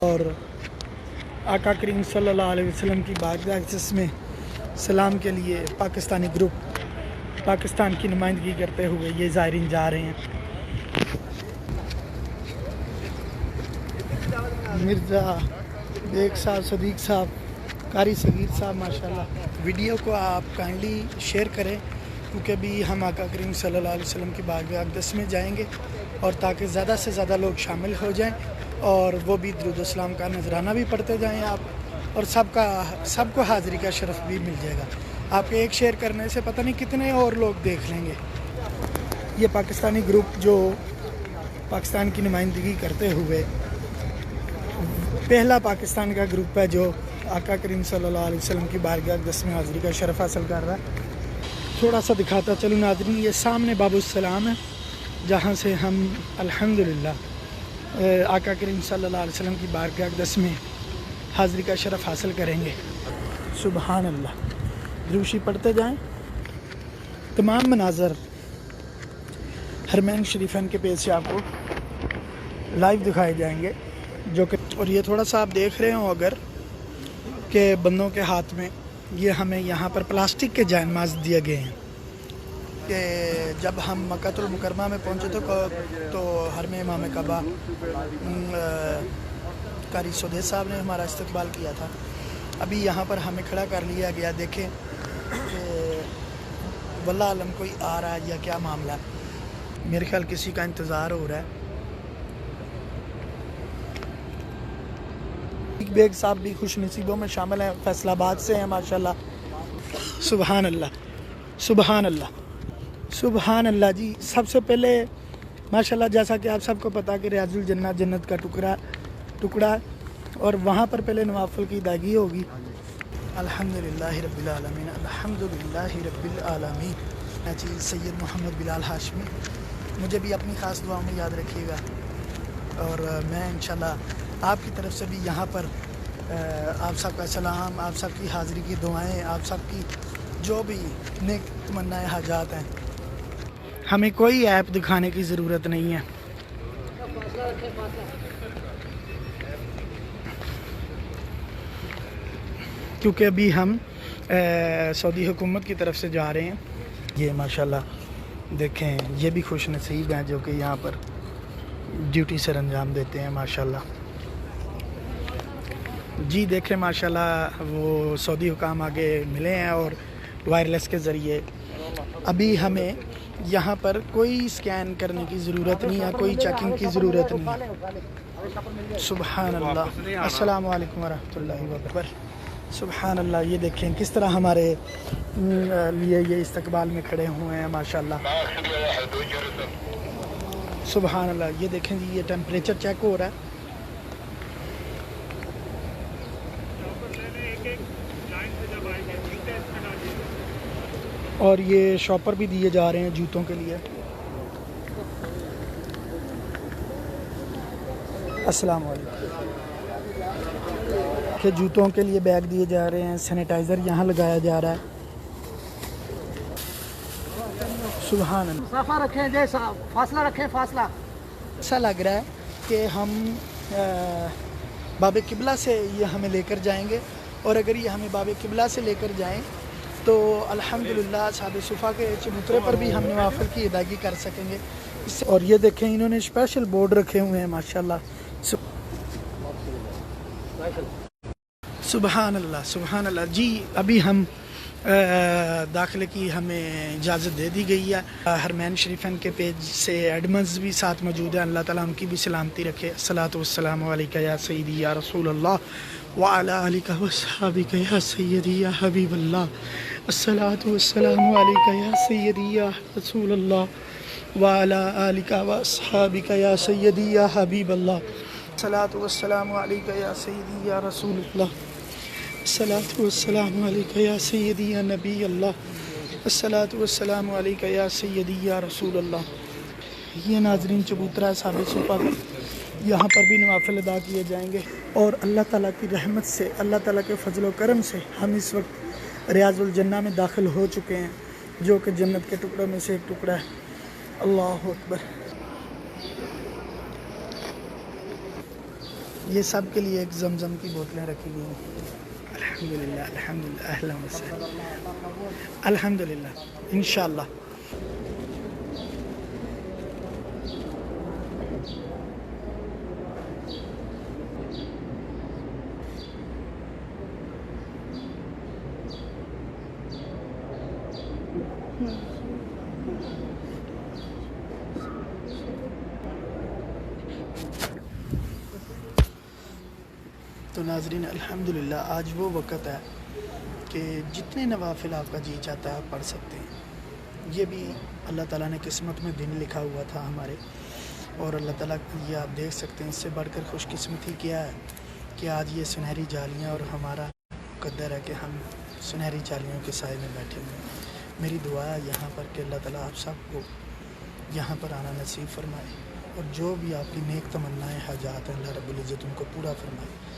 اور آقا کریم صلی اللہ علیہ وسلم کی بارگاہ جس میں سلام کے لیے پاکستانی گروپ پاکستان کی نمائندگی کرتے ہوئے یہ زائرین جا رہے ہیں۔ مرزا بیگ صاحب، صدیق صاحب، قاری صغیر صاحب، ماشاءاللہ ویڈیو کو آپ کائنڈلی شیئر کریں کیونکہ ابھی ہم آقا کریم صلی اللہ علیہ وسلم کی بارگاہ اقدس میں جائیں گے اور تاکہ زیادہ سے زیادہ لوگ شامل ہو جائیں اور وہ بھی درود و سلام کا نذرانہ بھی پڑھتے جائیں آپ، اور سب کو حاضری کا شرف بھی مل جائے گا۔ آپ کے ایک شیئر کرنے سے پتہ نہیں کتنے اور لوگ دیکھ لیں گے۔ یہ پاکستانی گروپ جو پاکستان کی نمائندگی کرتے ہوئے پہلا پاکستان کا گروپ ہے جو آقا کریم صلی اللہ علیہ وسلم کی بارگاہ اقدس میں حاضری کا شرف حاصل کر رہا ہے۔ تھوڑا سا دکھاتا چلوں ناظرین، یہ سامنے باب السلام ہے جہاں سے ہم الحمدللہ آقا کریم صلی اللہ علیہ وسلم کی بارگاہ اقدس میں حاضری کا شرف حاصل کریں گے۔ سبحان اللہ، دروشی پڑھتے جائیں۔ تمام مناظر حرمین شریفین کے پیج سے آپ کو لائیو دکھائے جائیں گے جو کہ، اور یہ تھوڑا سا آپ دیکھ رہے ہوں اگر کہ بندوں کے ہاتھ میں یہ ہمیں یہاں پر پلاسٹک کے جائے نماز دیے گئے ہیں کہ جب ہم مکہ المکرمہ میں پہنچے تو حرم امام کعبہ قاری سدیس صاحب نے ہمارا استقبال کیا تھا۔ ابھی یہاں پر ہمیں کھڑا کر لیا گیا، دیکھیں کہ واللہ علم کوئی آ رہا ہے یا کیا معاملہ ہے، میرے خیال کسی کا انتظار ہو رہا ہے۔ بیگ صاحب بھی خوش نصیبوں میں شامل ہیں، فیصل آباد سے ہیں ماشاءاللہ۔ سبحان اللہ، سبحان اللہ، سبحان اللہ۔ جی سب سے پہلے ماشاءاللہ جیسا کہ آپ سب کو پتا کہ ریاض الجنہ جنت کا ٹکڑا اور وہاں پر پہلے نوافل کی ادائیگی ہوگی۔ الحمدللہ رب العالمین، الحمدللہ رب العالمین۔ جی سید محمد بلال ہاشمی، مجھے بھی اپنی خاص دعاؤں میں یاد رکھیے گا، اور میں انشاءاللہ آپ کی طرف سے بھی یہاں پر آپ سب کا سلام، آپ سب کی حاضری کی دعائیں، آپ سب کی جو بھی نیک تمنائیں حاجات ہیں، ہمیں کوئی ایپ دکھانے کی ضرورت نہیں ہے۔ کیونکہ ابھی ہم سعودی حکومت کی طرف سے جا رہے ہیں۔ یہ ماشاءاللہ دیکھیں، یہ بھی خوش نصیب ہیں جو کہ یہاں پر ڈیوٹی سر انجام دیتے ہیں ماشاءاللہ۔ جی دیکھیں ماشاءاللہ وہ سعودی حکام آگے ملے ہیں اور وائرلیس کے ذریعے ابھی ہمیں یہاں پر کوئی سکین کرنے کی ضرورت نہیں ہے، کوئی چیکنگ کی ضرورت نہیں ہے۔ سبحان اللہ، السلام علیکم ورحمۃ اللہ وبرکاتہ۔ سبحان اللہ، یہ دیکھیں کس طرح ہمارے لیے یہ استقبال میں کھڑے ہوئے ہیں ماشاءاللہ۔ سبحان اللہ، یہ دیکھیں جی یہ ٹیمپریچر چیک ہو رہا ہے۔ اور یہ شاپر بھی دیے جا رہے ہیں جوتوں کے لیے۔ السلام علیکم، کہ جوتوں کے لیے بیگ دیے جا رہے ہیں، سینیٹائزر یہاں لگایا جا رہا ہے۔ سبحان اللہ، مسافہ رکھیں جیسا فاصلہ رکھیں، فاصلہ۔ ایسا لگ رہا ہے کہ ہم باب قبلہ سے یہ ہمیں لے کر جائیں گے، اور اگر یہ ہمیں باب قبلہ سے لے کر جائیں تو الحمدللہ اصحاب صفا کے چبوترے پر بھی ہم نوافل کی ادائیگی کر سکیں گے۔ اور یہ دیکھیں انہوں نے اسپیشل بورڈ رکھے ہوئے ہیں ماشاءاللہ۔ سبحان اللہ، سبحان اللہ۔ جی ابھی ہم داخلے کی ہمیں اجازت دے دی گئی ہے۔ حرمین شریفین کے پیج سے ایڈمنز بھی ساتھ موجود ہیں، اللہ تعالیٰ ان کی بھی سلامتی رکھے۔ الصلاۃ والسلام علیکہ یا سیدی یا رسول اللہ وعلی آلکہ واصحابہ یا سیدی یا حبیب اللہ۔ الصلاۃ والسلام علیکہ یا سیدی یا رسول اللہ وعلی آلکہ واصحابہ یا سیدی یا حبیب اللہ۔ الصلاۃ والسلام علیکہ یا سیدی یا رسول اللہ، الصلاۃ والسلام علیکہ یا سیدی یا نبی اللہ، الصلاۃ والسلام علیکہ یا سیدی یا رسول اللہ۔ یہ ناظرین چبوترا صاحب صفا کا، یہاں پر بھی نوافل ادا کیے جائیں گے، اور اللہ تعالیٰ کی رحمت سے، اللہ تعالیٰ کے فضل و کرم سے ہم اس وقت ریاض الجنہ میں داخل ہو چکے ہیں، جو کہ جنت کے ٹکڑوں میں سے ایک ٹکڑا ہے۔ اللہ اکبر۔ یہ سب کے لیے ایک زمزم کی بوتلیں رکھی گئی ہیں. الحمدللہ الحمدللہ اہلا وسہلا الحمدللہ انشاءاللہ. تو ناظرین الحمدللہ آج وہ وقت ہے کہ جتنے نوافل آپ کا جی چاہتا ہے آپ پڑھ سکتے ہیں. یہ بھی اللہ تعالیٰ نے قسمت میں دن لکھا ہوا تھا ہمارے, اور اللہ تعالیٰ یہ آپ دیکھ سکتے ہیں. اس سے بڑھ کر خوش قسمتی کیا ہے کہ آج یہ سنہری جالیاں اور ہمارا مقدر ہے کہ ہم سنہری جالیوں کے سائے میں بیٹھے ہوئے ہیں. میری دعا ہے یہاں پر کہ اللہ تعالیٰ آپ سب کو یہاں پر آنا نصیب فرمائے, اور جو بھی آپ کی نیک تمنائیں حاجات ہیں اللہ رب العزت ان کو پورا فرمائے.